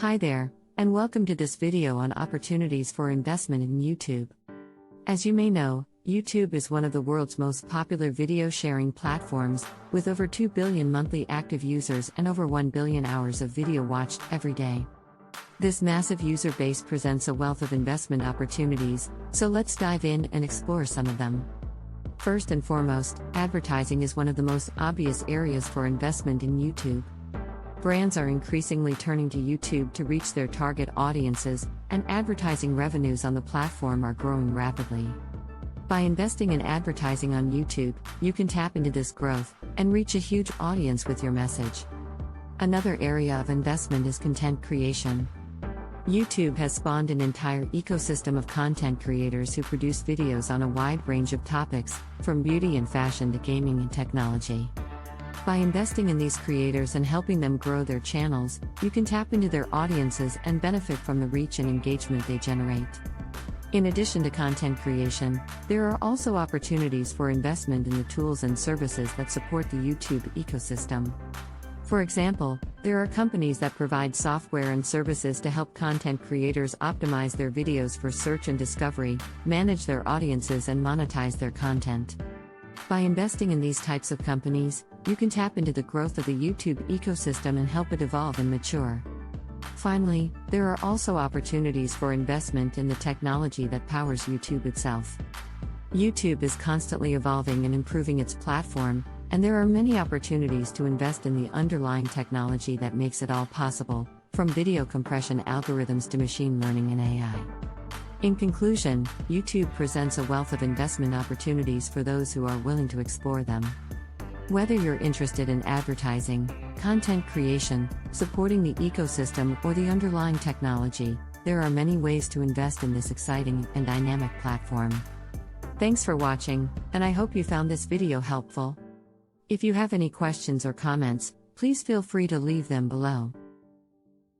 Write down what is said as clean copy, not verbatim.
Hi there, and welcome to this video on opportunities for investment in YouTube. As you may know, YouTube is one of the world's most popular video sharing platforms, with over 2 billion monthly active users and over 1 billion hours of video watched every day. This massive user base presents a wealth of investment opportunities, so let's dive in and explore some of them. First and foremost, advertising is one of the most obvious areas for investment in YouTube. Brands are increasingly turning to YouTube to reach their target audiences, and advertising revenues on the platform are growing rapidly. By investing in advertising on YouTube, you can tap into this growth and reach a huge audience with your message. Another area of investment is content creation. YouTube has spawned an entire ecosystem of content creators who produce videos on a wide range of topics, from beauty and fashion to gaming and technology. By investing in these creators and helping them grow their channels, you can tap into their audiences and benefit from the reach and engagement they generate. In addition to content creation, there are also opportunities for investment in the tools and services that support the YouTube ecosystem. For example, there are companies that provide software and services to help content creators optimize their videos for search and discovery, manage their audiences, and monetize their content. By investing in these types of companies, you can tap into the growth of the YouTube ecosystem and help it evolve and mature. Finally, there are also opportunities for investment in the technology that powers YouTube itself. YouTube is constantly evolving and improving its platform, and there are many opportunities to invest in the underlying technology that makes it all possible, from video compression algorithms to machine learning and AI. In conclusion, YouTube presents a wealth of investment opportunities for those who are willing to explore them. Whether you're interested in advertising, content creation, supporting the ecosystem, or the underlying technology, there are many ways to invest in this exciting and dynamic platform. Thanks for watching, and I hope you found this video helpful. If you have any questions or comments, please feel free to leave them below.